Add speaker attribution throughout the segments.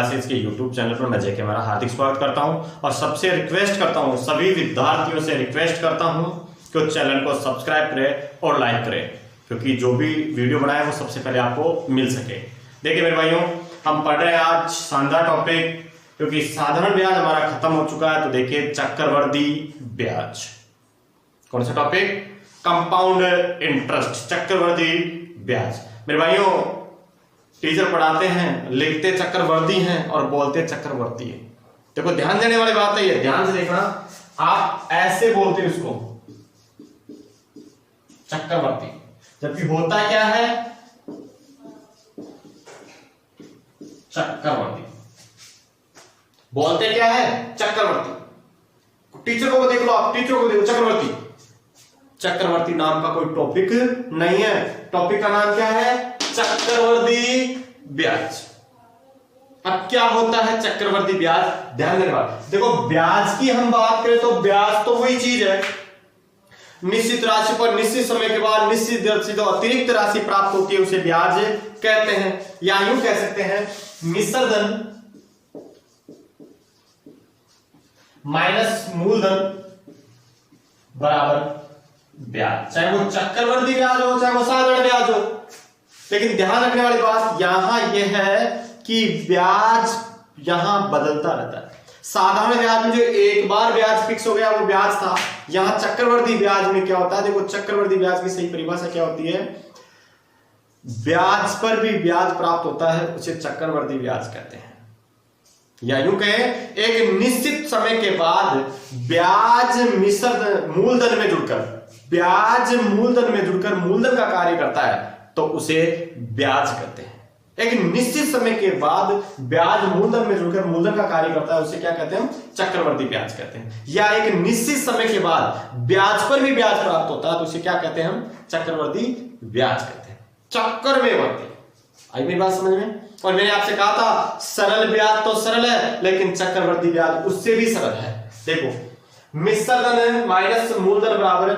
Speaker 1: Classes के YouTube channel पर मैं जेके मेरा हार्दिक स्वागत करता हूं और सबसे रिक्वेस्ट करता हूं, सभी विद्यार्थियों से रिक्वेस्ट करता हूं कि उस चैनल को सब्सक्राइब करें और लाइक करें, क्योंकि जो भी वीडियो बनाए वो सबसे पहले आपको मिल सके। देखिए मेरे भाइयों, हम पढ़ रहे हैं आज शानदार टॉपिक, क्योंकि साधारण ब्याज हमारा खत्म हो चुका है। तो देखिए चक्रवर्ती ब्याज, कौन सा टॉपिक? कंपाउंड इंटरेस्ट, चक्रवर्ती ब्याज। मेरे भाइयों, टीचर पढ़ाते हैं, लिखते चक्रवर्ती हैं और बोलते चक्रवर्ती है। देखो ध्यान देने वाली बात है ये, ध्यान से देखना। आप ऐसे बोलते हैं इसको चक्रवर्ती, जबकि होता क्या है? चक्रवर्ती। बोलते क्या है? चक्रवर्ती। टीचर को देख लो, आप टीचर को देखो, चक्रवर्ती। चक्रवर्ती नाम का कोई टॉपिक नहीं है। टॉपिक का नाम क्या है? चक्रवर्ती ब्याज। अब क्या होता है चक्रवर्ती ब्याज? ध्यान देने वाला। देखो ब्याज की हम बात करें तो ब्याज तो वही चीज है, निश्चित राशि पर निश्चित समय के बाद निश्चित दर से जो अतिरिक्त राशि प्राप्त होती है उसे ब्याज कहते हैं, या यूं कह सकते हैं मिश्रधन माइनस मूलधन बराबर ब्याज। चाहे वो चक्रवर्ती ब्याज हो, चाहे वो साधारण ब्याज हो। लेकिन ध्यान रखने वाली बात यहां यह है कि ब्याज यहां बदलता रहता है। साधारण ब्याज में जो एक बार ब्याज फिक्स हो गया वो ब्याज था। यहां चक्रवर्ती ब्याज में क्या होता है? देखो चक्रवर्ती ब्याज की सही परिभाषा क्या होती है? ब्याज पर भी ब्याज प्राप्त होता है, उसे चक्रवर्ती ब्याज कहते हैं। या यूं कहें, एक निश्चित समय के बाद ब्याज मिश्र मूलधन में जुड़कर, ब्याज मूलधन में जुड़कर मूलधन का कार्य करता है तो उसे ब्याज कहते हैं। एक निश्चित समय के बाद ब्याज मूलधन में जुड़कर मूलधन का कार्य करता है, उसे क्या कहते हैं? चक्रवर्ती ब्याज कहते हैं। या एक निश्चित समय के बाद ब्याज पर भी ब्याज प्राप्त होता है तो उसे क्या कहते हैं? हम चक्रवर्ती ब्याज कहते हैं। चक्कर में वर्ती। आई मेरी बात समझ में? और मैंने आपसे कहा था सरल ब्याज तो सरल है, लेकिन चक्रवर्ती ब्याज उससे भी सरल है। देखो मिश्रधन माइनस मूलधन बराबर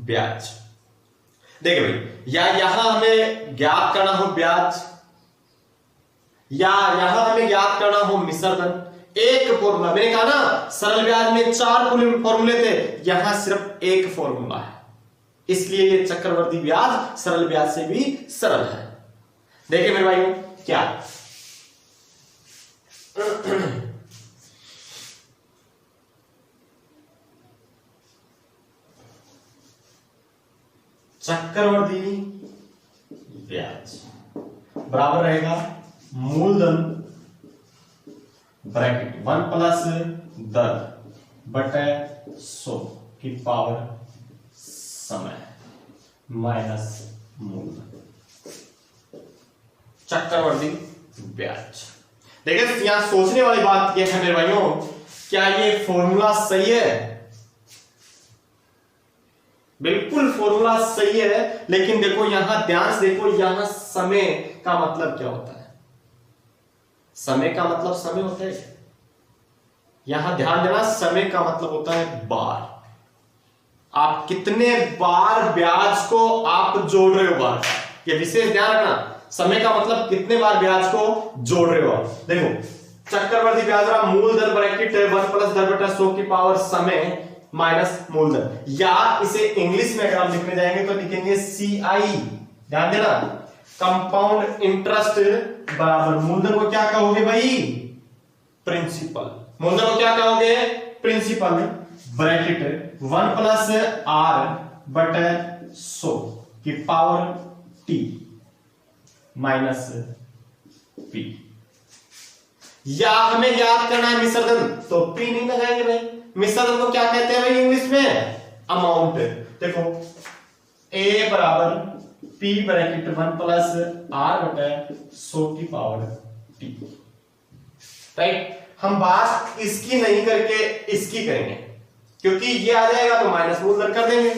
Speaker 1: ब्याज। देखिए भाई, या यहां हमें ज्ञात करना हो ब्याज, या यहां हमें ज्ञात करना हो मिश्रधन। एक फॉर्मूला, मैंने कहा ना सरल ब्याज में 4 फॉर्मूले थे, यहां सिर्फ एक फॉर्मूला है, इसलिए ये चक्रवर्ती ब्याज सरल ब्याज से भी सरल है। देखिए मेरे भाइयों क्या चक्रवर्ती ब्याज बराबर रहेगा मूलधन ब्रैकेट 1 प्लस दर बटे 100 की पावर समय माइनस मूलधन, चक्रवर्ती ब्याज। देखिए यहां सोचने वाली बात यह है मेरे भाइयों, क्या ये फॉर्मूला सही है? बिल्कुल फॉर्मूला सही है, लेकिन देखो यहां ध्यान से देखो, यहां समय का मतलब क्या होता है? समय का मतलब समय होता है। यहां ध्यान देना, समय का मतलब होता है बार। आप कितने बार ब्याज को आप जोड़ रहे हो, बार। ये विशेष ध्यान रखना, समय का मतलब कितने बार ब्याज को जोड़ रहे हो आप। देखो चक्रवर्ती ब्याज मूलधन ब्रैकेट 1 प्लस दर बटा 100 की पावर समय माइनस मूलधन, या इसे इंग्लिश में अगर हम लिखने जाएंगे तो लिखेंगे CI। ध्यान देना, कंपाउंड इंटरेस्ट बराबर मूलधन को क्या कहोगे भाई? प्रिंसिपल। मूलधन को क्या कहोगे? प्रिंसिपल ब्रैकेट 1 प्लस R बटे 100 की पावर T माइनस P। या हमें याद करना है मिश्रधन, तो P नहीं लगाएंगे भाई। मिश्रधन को क्या कहते हैं भाई इंग्लिश में? अमाउंट। देखो A बराबर P ब्रैकेट 1 प्लस R बटे 100 की पावर T। राइट, हम बात इसकी नहीं करके इसकी करेंगे, क्योंकि ये आ जाएगा तो माइनस मूलधन कर देंगे।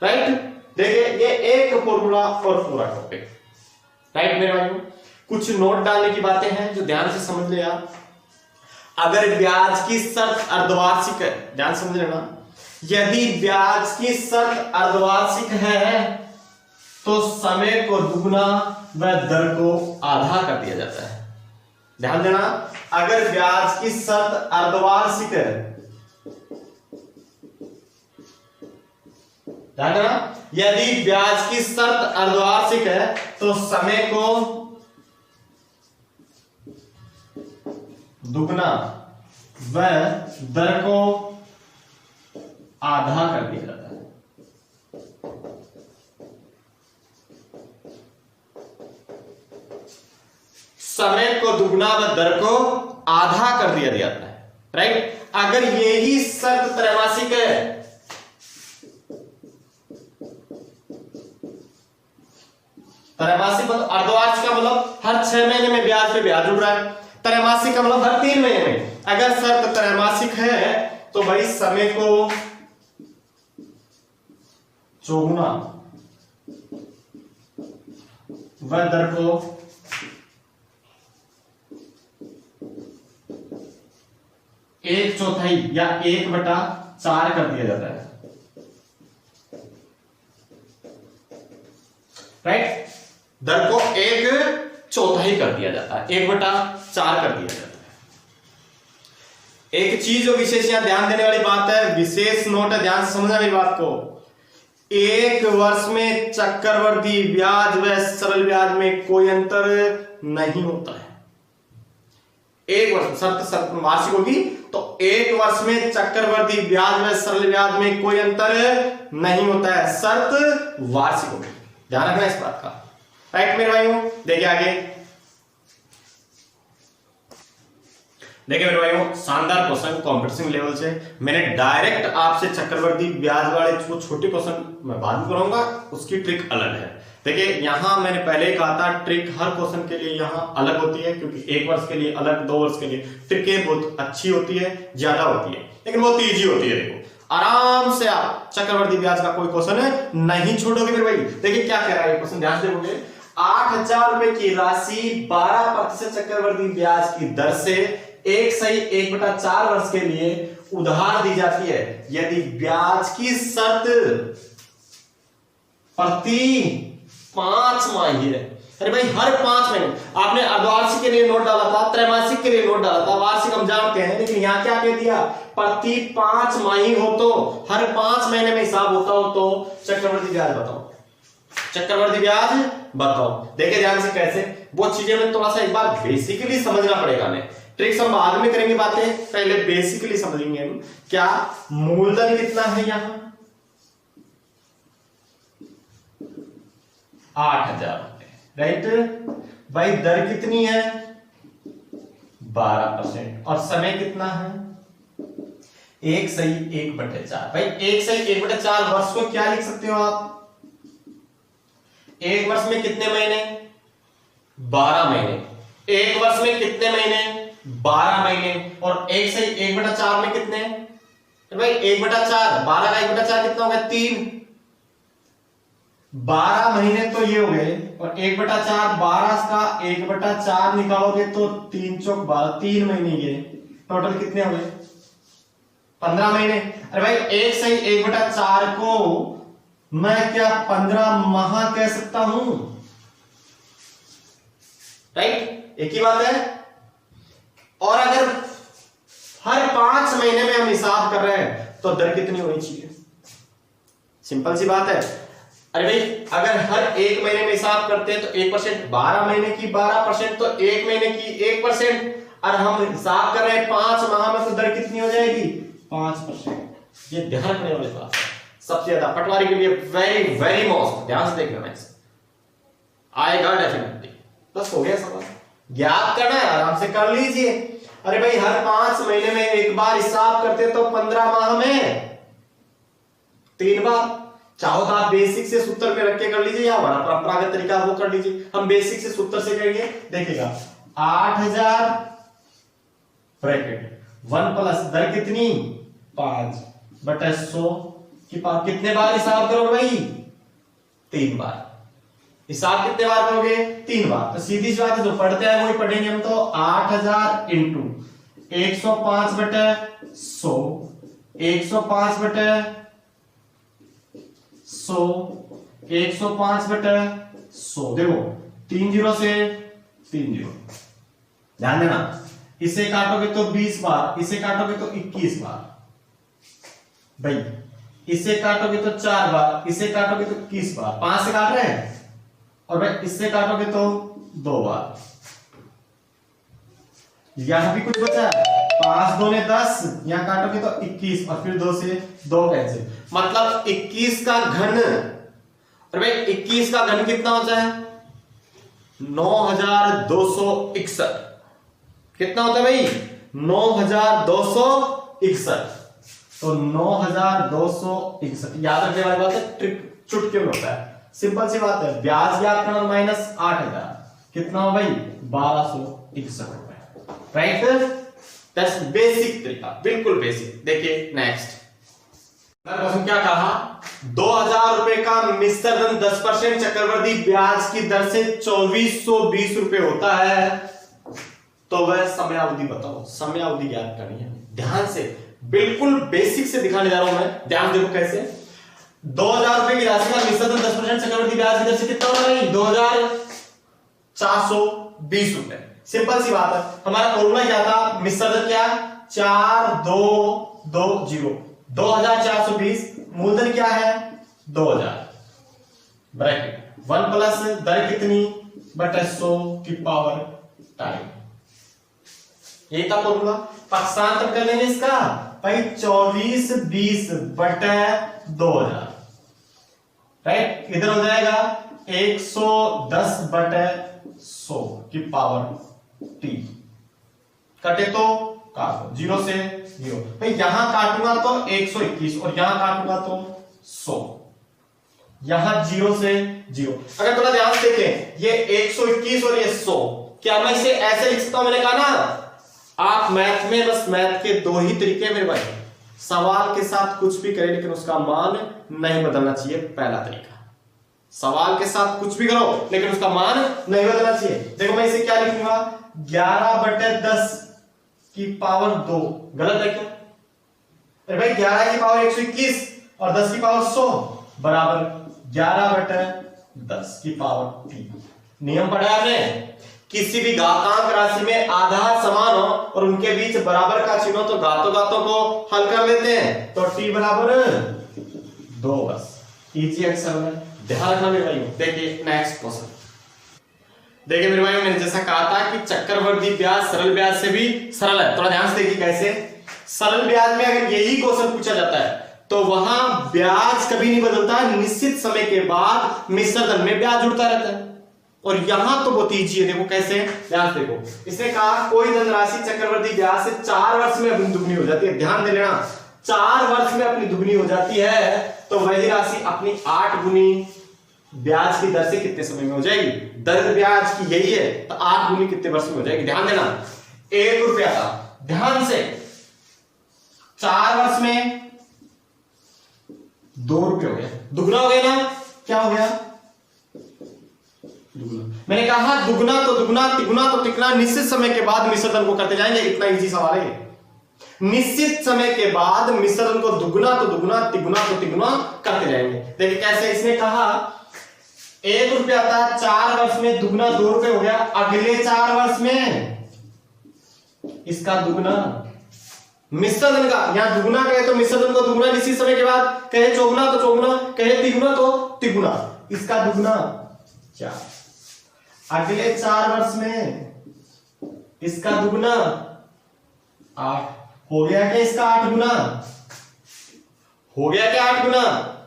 Speaker 1: राइट, देखिए ये एक फॉर्मूला और पूरा टॉपिक। राइट मेरे भाइयों, कुछ नोट डालने की बातें हैं जो ध्यान से समझ ले आप। अगर ब्याज की शर्त अर्धवार्षिक है, ध्यान समझ लेना, यदि ब्याज की शर्त अर्धवार्षिक है तो समय को दुगुना व दर को आधा कर दिया जाता है। ध्यान देना, अगर ब्याज की शर्त अर्धवार्षिक है, ध्यान देना, यदि ब्याज की शर्त अर्धवार्षिक है तो समय को दुगना व दर को आधा कर दिया जाता है। समय को दुगना व दर को आधा कर दिया जाता है, राइट। अगर यही शर्त त्रैमासिक है, त्रैमासिक मतलब अर्धवार्षिक का मतलब हर 6 महीने में ब्याज पे ब्याज उड़ रहा है, त्रैमासिक का मतलब हर 3 महीने में। अगर शर्त त्रैमासिक है तो भाई समय को चौगुना व दर को 1/4 या 1/4 कर दिया जाता है, राइट। दर को 1/4 कर दिया जाता है, 1/4 कर दिया जाता है। एक चीज जो विशेष यहां ध्यान देने वाली बात है, विशेष नोट है, ध्यान से समझना मेरी बात को। एक वर्ष में चक्रवृद्धि ब्याज व सरल ब्याज में कोई अंतर नहीं होता है। एक वर्ष शर्त वार्षिक होगी तो एक वर्ष में चक्रवृद्धि ब्याज व सरल ब्याज में कोई अंतर नहीं होता है, शर्त वार्षिक होगी, ध्यान रखना इस बात का, राइट मेरे भाइयों। देखिए आगे, देखिए मेरे भाइयों, शानदार क्वेश्चन कॉम्पिटिशन लेवल से। मैंने डायरेक्ट आपसे चक्रवृद्धि ब्याज वाले जो छोटे क्वेश्चन मैं बाद में कराऊंगा, उसकी ट्रिक अलग है। देखिए यहां मैंने पहले ही कहा था, ट्रिक हर क्वेश्चन के लिए यहां अलग होती है, क्योंकि 1 वर्ष के लिए अलग, 2 वर्ष के लिए ट्रिकें बहुत अच्छी होती है, ज्यादा होती है, लेकिन बहुत इजी होती है। देखो आराम से आप चक्रवृद्धि ब्याज का कोई क्वेश्चन नहीं छोड़ोगे मेरे भाई। देखिए क्या कह रहा है क्वेश्चन, ध्यान से देखोगे। 8,000 रुपए की राशि 12% चक्रवृद्धि ब्याज की दर से 1/4 वर्ष के लिए उधार दी जाती है, यदि ब्याज की शर्त प्रति 5 माही है। अरे भाई हर 5 महीने, आपने अर्धवार्षिक के लिए नोट डाला था, त्रैमासिक के लिए नोट डाला था, वार्षिक हम जानते हैं, लेकिन यहां क्या कह दिया, प्रति 5 माही हो तो हर 5 महीने में हिसाब होता हो तो चक्रवृद्धि ब्याज बताओ, चक्रवृद्धि ब्याज बताओ। देखिए ध्यान से कैसे, वो चीजें में थोड़ा सा एक बार बेसिकली समझना पड़ेगा। हमें ट्रिक्स हम बाद में करेंगे बातें, पहले बेसिकली समझेंगे हम। क्या मूलधन कितना है यहां, 8,000 रुपए, राइट। भाई दर कितनी है, 12%, और समय कितना है, 1/1/4। भाई 1/1/4 वर्ष को क्या लिख सकते हो आप, एक वर्ष में कितने महीने, 12 महीने। एक वर्ष में कितने महीने, 12 महीने। और 1/1/4 में कितने, तो भाई 1/4, 12 का 1/4 कितना हो गया, 3। 12 महीने तो ये हो गए, और 1/4, 12 का 1/4 निकालोगे तो 3 चौक 12, 3 महीने, ये टोटल कितने हो गए, 15 महीने। अरे भाई 1/1/4 को मैं क्या 15 माह कह सकता हूं, राइट, एक ही बात है। और अगर हर 5 महीने में हम हिसाब कर रहे हैं तो दर कितनी होनी चाहिए, सिंपल सी बात है। अरे भाई अगर हर 1 महीने में हिसाब करते हैं तो 1%, 12 महीने की 12%, तो 1 महीने की 1%, और हम हिसाब कर रहे हैं 5 माह में, तो दर कितनी हो जाएगी, 5%। ये ध्यान रखने वाली बात है, सबसे ज्यादा पटवारी के लिए वेरी वेरी मोस्ट, ध्यान से देखना, आएगा डेफिनेटली। बस हो गया सवाल, ज्ञात करना है, आराम से कर लीजिए। अरे भाई हर 5 महीने में एक बार हिसाब करते तो 15 माह में 3 बार। चाहो तो आप बेसिक से सूत्र पे रख के कर लीजिए, या बड़ा परंपरागत तरीका वो कर लीजिए। हम बेसिक से सूत्र से करेंगे, देखिएगा 8,000 ब्रैकेट 1 प्लस दर कितनी, 5/100 की पावर, कितने बार हिसाब करोगे भाई, 3 बार। हिसाब कितने बार करोगे, 3 बार। तो सीधी सी बात है, जो पढ़ते हैं वही पढ़ेंगे हम। तो 8,000 इंटू 105/100, 105/100, 105/100, देखो 3 0 से 3 0, ध्यान देना, इसे काटोगे तो 20 बार, इसे काटोगे तो 21 बार भाई, इसे काटोगे तो 4 बार, इसे काटोगे तो 21 बार, 5 से काट रहे हैं, और भाई इससे काटोगे तो 2 बार। यहां भी कुछ बचा है, 5 दूने 10, यहां काटोगे तो 21 और फिर 2 से 2 कैंसिल, मतलब 21 का घन, और भाई 21 का घन कितना होता है 9261। कितना होता है भाई 9261। तो 9261 याद रखने वाली बात है, ट्रिक चुटकी में होता है, सिंपल सी बात है। ब्याज ज्ञात करना माइनस 8000 कितना हो भाई 1261 रुपए, राइट। दैट्स बेसिक तरीका, बिल्कुल बेसिक। देखिए नेक्स्ट क्वेश्चन क्या कहा, 2000 रुपए का मिश्र धन 10% चक्रवृद्धि ब्याज की दर से 2420 रुपए होता है, तो वह समय अवधि बताओ। समय अवधि ज्ञात करनी है, ध्यान से, बिल्कुल बेसिक से दिखाने जा रहा हूं मैं, ध्यान देखो कैसे। 2000 रुपए की राशि का मिश्र धन 10% चक्रवृद्धि ब्याज की दर से कितना होगा भाई 2420 रुपए। सिंपल सी बात है, हमारा फॉर्मूला क्या था, मिश्र धन क्या 4220, 2420, मूलधन क्या है 2000, ब्रैकेट 1 प्लस दर कितनी बटे 100 की पावर टाइम, यही था फॉर्मूला। पक्षांतर कर लेंगे इसका भाई 2420 बटे 2000, राइट। इधर हो जाएगा 110 बटे 100 की पावर टी, कटे तो काटो 0 से 0, भाई यहां काटूंगा तो 121 और यहां काटूंगा तो 100, यहां 0 से 0। अगर थोड़ा ध्यान से देखें, ये 121 और ये 100, क्या मैं इसे ऐसे लिख सकता हूं, मैंने कहा ना आप मैथ में बस मैथ के 2 ही तरीके मेरे भाई, सवाल के साथ कुछ भी करें लेकिन उसका मान नहीं बदलना चाहिए, पहला तरीका। सवाल के साथ कुछ भी करो लेकिन उसका मान नहीं बदलना चाहिए। देखो मैं इसे क्या लिखूंगा 11 बटे 10 की पावर 2, गलत है क्या, अरे भाई 11 की पावर 121 और 10 की पावर 100 बराबर 11 बटे 10 की पावर 3। नियम पढ़ा आपने, किसी भी घातांक राशि में आधार समान हो और उनके बीच बराबर का चिन्ह हो तो घातों घातों को हल कर लेते हैं, तो t बराबर 2, बस इजी एक्सल है, ध्यान रखना मेरे भाइयों। देखिए नेक्स्ट क्वेश्चन, देखिए मेरे भाइयों, मैंने जैसा कहा था कि चक्रवृद्धि ब्याज सरल ब्याज से भी सरल है, थोड़ा ध्यान से देखिए कैसे। सरल ब्याज में अगर यही क्वेश्चन पूछा जाता है तो वहां ब्याज कभी नहीं बदलता, निश्चित समय के बाद मिश्र धन में ब्याज जुड़ता रहता है, और यहां तो बहुत ईजी है, देखो कैसे, ध्यान से देखो। इसने कहा कोई धनराशि चक्रवृद्धि ब्याज से 4 वर्ष में अपनी दुगनी हो जाती है, ध्यान दे लेना, 4 वर्ष में अपनी दुगनी हो जाती है, तो वही राशि अपनी 8 गुनी ब्याज की दर से कितने समय में हो जाएगी, दर ब्याज की यही है, तो 8 गुनी कितने वर्ष में हो जाएगी, ध्यान देना। 1 रुपया था, ध्यान से, 4 वर्ष में 2 रुपये हो गया, दुगना हो गया ना, क्या हो गया दुगना। मैंने कहा दुगना तो दुगना, तिगुना तो तिगुना, निश्चित समय के बाद मिश्र धन को करते जाएंगे, इतना इजी सवाल है। निश्चित समय के बाद मिश्र धन को दुगना तो दुगना, तिगुना तो तिगुना करते जाएंगे। देखिए कैसे, इसने कहा 1 रुपया था, 4 वर्ष में दुगना 2 रुपये हो गया, अगले 4 वर्ष में इसका दुगना, मिश्र धन का यहां दुगुना कहे तो मिश्र धन को दुगुना, निश्चित समय के बाद कहे चौगुना तो चौगुना, कहे तिगुना तो तिगुना, इसका दुगुना 4, अगले 4 वर्ष में इसका दुगुना 8 हो गया क्या, इसका 8 गुना हो गया क्या, 8 गुना,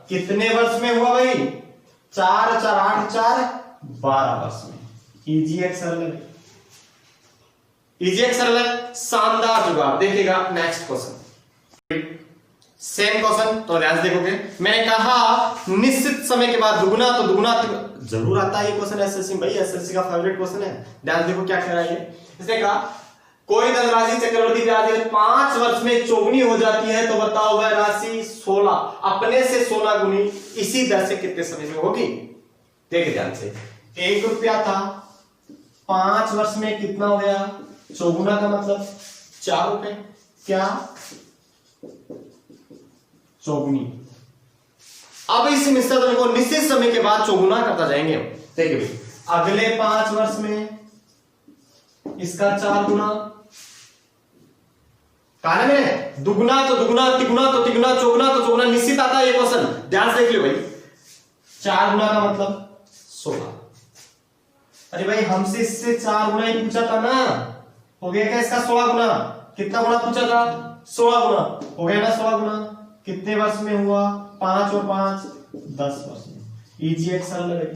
Speaker 1: कितने वर्ष में हुआ भाई 4 4 8 4 12 वर्ष में। इजी एक्सल है, इजी एक्सल है, शानदार जुगाड़। देखिएगा नेक्स्ट क्वेश्चन, सेम क्वेश्चन, तो ध्यान से देखोगे। मैंने कहा निश्चित समय के बाद दुगुना तो दुगुना, जरूर आता है ये क्वेश्चन एसएससी भाई, एसएससी का फेवरेट क्वेश्चन है। ध्यान देखो क्या कह रहा है ये, इसने कहा कोई धनराशि चक्रवृद्धि ब्याज 5 वर्ष में चौगुनी हो जाती है, तो बताओ वह राशि 16 अपने से 16 गुनी इसी दर से कितने समय में होगी। देखिए ध्यान से, 1 रुपया था, 5 वर्ष में कितना हो गया, चौगुना का मतलब 4 रुपए, क्या चौगुनी। अब इस मिश्र धन को निश्चित समय के बाद चौगुना करता जाएंगे। देखिए भाई, अगले 5 वर्ष में इसका 4 गुना, कहा में दुगुना तो दुगुना, तिगुना तो तिगुना, चौगुना तो चौगुना, निश्चित आता है ये क्वेश्चन, ध्यान से देख लो भाई। 4 गुना का मतलब 16। अरे भाई हमसे इससे 4 गुना ही पूछा था ना, हो गया क्या इसका 16 गुना? कितना गुना पूछा था? 16 गुना, हो गया ना 16 गुना। कितने वर्ष में हुआ? 5 और 5 10 वर्ष में। इजी एक सरल है।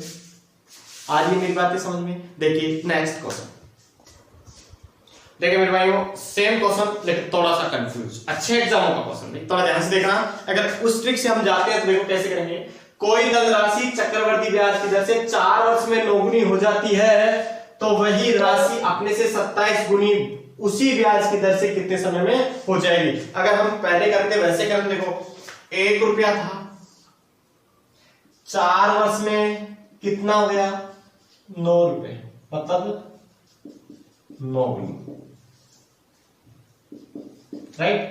Speaker 1: आ रही मेरी बातें समझ में? देखिए नेक्स्ट क्वेश्चन, देखिए मेरे भाइयों सेम क्वेश्चन लेकिन थोड़ा सा कंफ्यूज, अच्छे एग्जामों का क्वेश्चन, थोड़ा ध्यान से देखना। अगर उस ट्रिक से हम जाते हैं तो देखो कैसे करेंगे। कोई धनराशि चक्रवर्ती ब्याज की दर से 4 वर्ष में 9 गुनी हो जाती है, तो वही राशि अपने से 27 गुनी उसी ब्याज की दर से कितने समय में हो जाएगी? अगर हम पहले करते वैसे करते, देखो 1 रुपया था, 4 वर्ष में कितना हो गया? 9 रुपए, मतलब 9 गुनी, राइट।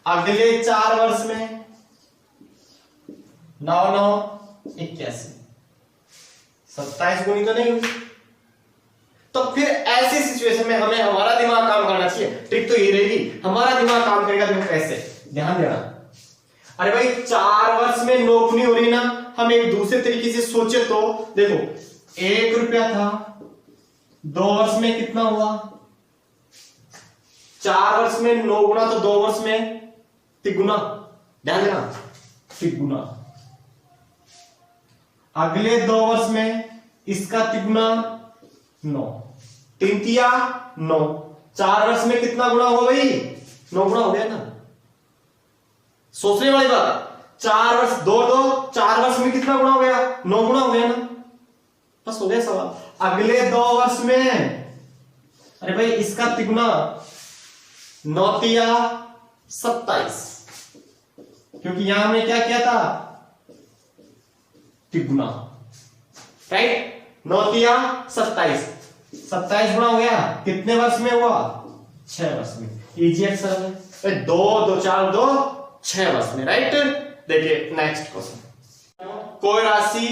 Speaker 1: अगले 4 वर्ष में 9 9 81, 27 गुनी तो नहीं हुई। तो फिर ऐसी सिचुएशन में हमें हमारा दिमाग काम करना चाहिए। ट्रिक तो ये रहेगी, हमारा दिमाग काम करेगा। देखो कैसे, ध्यान देना। अरे भाई 4 वर्ष में 9 गुनी हो रही ना, हम एक दूसरे तरीके से सोचे तो देखो 1 रुपया था, 2 वर्ष में कितना हुआ? 4 वर्ष में 9 गुना, तो 2 वर्ष में तिगुना, ध्यान देना, तिगुना। अगले 2 वर्ष में इसका तिगुना 9, 3 तिया 9, 4 वर्ष में कितना गुना हुआ भाई? 9 गुना हो गया ना। सोचने वाली बात, 4 वर्ष 2 2 4 वर्ष में कितना गुना हो गया? 9 गुना हो गया ना, बस हो गया सवाल। अगले 2 वर्ष में, अरे भाई इसका तिगुना 9 तिया 27, क्योंकि यहां हमने क्या किया था? तिगुना, राइट। 9 तिया 27, 27 गुना हो गया, कितने वर्ष में हुआ? 6 वर्ष में। इजी आंसर है 2 2 4 2 6 वर्ष में, राइट। देखिए नेक्स्ट क्वेश्चन, कोई राशि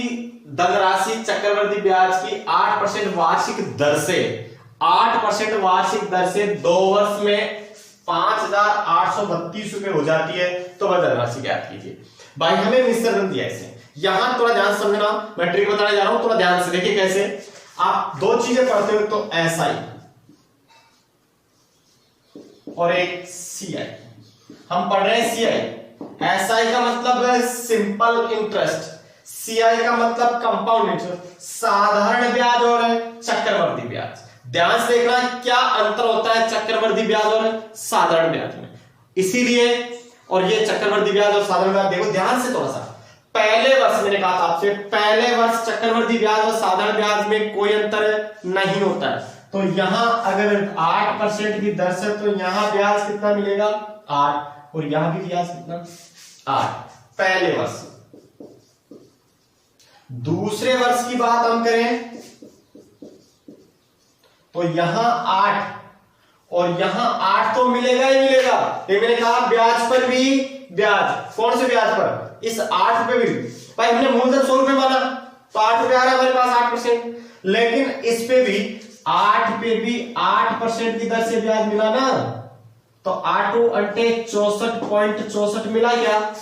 Speaker 1: धनराशि चक्रवर्ती ब्याज की 8% वार्षिक दर से 8% वार्षिक दर से 2 वर्ष में 5,832 रुपए हो जाती है, तो वह धनराशि ज्ञात कीजिए। भाई हमें मिश्रण दिया इसे, यहां थोड़ा ध्यान से समझना, मैं ट्रिक बताने जा रहा हूं, थोड़ा ध्यान से देखिए कैसे। आप 2 चीजें पढ़ते हो, तो एसआई और एक सीआई। हम पढ़ रहे हैं सीआई। एसआई का मतलब है सिंपल इंटरेस्ट, सीआई का मतलब कंपाउंड इंटरेस्ट, साधारण ब्याज और चक्रवर्ती ब्याज। ध्यान से देखना क्या अंतर होता है चक्रवर्ती ब्याज और साधारण ब्याज में। इसीलिए, और ये चक्रवर्ती ब्याज और साधारण ब्याज देखो ध्यान से थोड़ा सा। पहले वर्ष मैंने कहा था आपसे, पहले वर्ष चक्रवर्ती ब्याज और साधारण ब्याज में कोई अंतर नहीं होता है। तो यहां अगर 8% की दर से, तो यहां ब्याज कितना मिलेगा? 8, और यहां भी ब्याज कितना? 8, पहले वर्ष। दूसरे वर्ष की बात हम करें तो यहां 8 और यहां 8 तो मिलेगा ही मिलेगा। ये मैंने कहा ब्याज पर भी ब्याज। कौन से ब्याज पर? इस 8 रुपए भी। भाई हमने मूलधन 100 रुपए माना, तो 8 रुपए आ रहा है हमारे पास 8%, लेकिन इस पे भी 8 पे भी 8% की दर से ब्याज मिला ना, तो 8 अंटे 64.64 मिला क्या?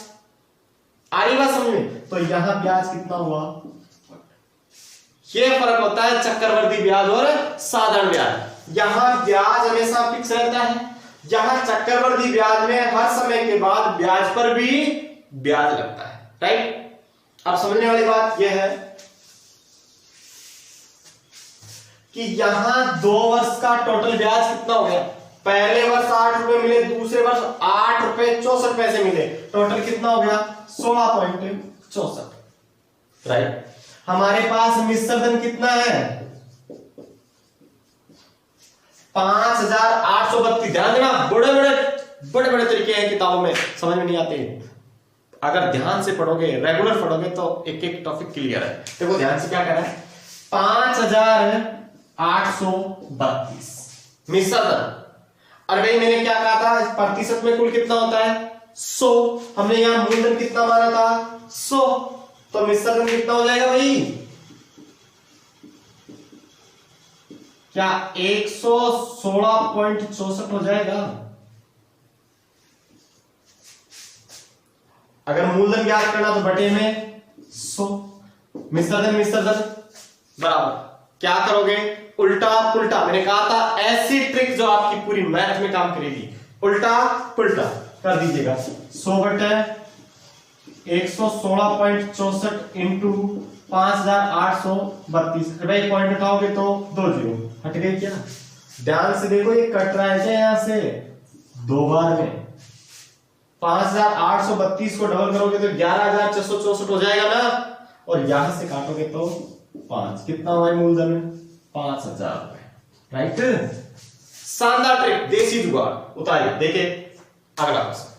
Speaker 1: आ रही बात समझ में? तो यहां ब्याज कितना हुआ? ये फर्क होता है चक्रवर्ती ब्याज और साधारण ब्याज। यहां ब्याज हमेशा फिक्स रहता है, यहां चक्रवर्ती ब्याज में हर समय के बाद ब्याज पर भी ब्याज लगता है, राइट। अब समझने वाली बात यह है कि यहां 2 वर्ष का टोटल ब्याज कितना हो गया? पहले वर्ष 8 रुपए मिले, दूसरे वर्ष 8 रुपए 64 पैसे मिले, टोटल कितना हो गया? 16.64, राइट। हमारे पास मिश्रधन कितना है? 5,832। ध्यान देना, बड़े बड़े तरीके हैं किताबों में, समझ में नहीं आते। अगर ध्यान से पढ़ोगे, रेगुलर पढ़ोगे, तो एक एक टॉपिक क्लियर है। देखो ध्यान से क्या कर रहा है, 5,832 मिश्रधन। और भाई मैंने क्या कहा था, प्रतिशत में कुल कितना होता है? 100। हमने यहां मूलधन कितना माना था? 100, तो मिश्रधन कितना हो जाएगा भाई? क्या 116.64 हो जाएगा? अगर मूलधन ज्ञात करना तो बटे में 100, मिश्रधन बराबर क्या करोगे? उल्टा पुल्टा। मैंने कहा था ऐसी ट्रिक जो आपकी पूरी मैथ में काम करेगी, उल्टा पुल्टा कर दीजिएगा। 100 बटे 116.64 इंटू 5832। भाई पॉइंट उठाओगे तो 2 जीरो हट गई क्या? ध्यान से देखो, ये कट रहा है क्या यहां से? 2 बार में 5832 को डबल करोगे तो 11664 हो जाएगा ना, और यहां से काटोगे तो 5। कितना हुआ मूलधन? 5000 रुपए। राइट, शानदार ट्रिक, देसी जुगाड़। उतारिए, देखिए अगला क्वेश्चन।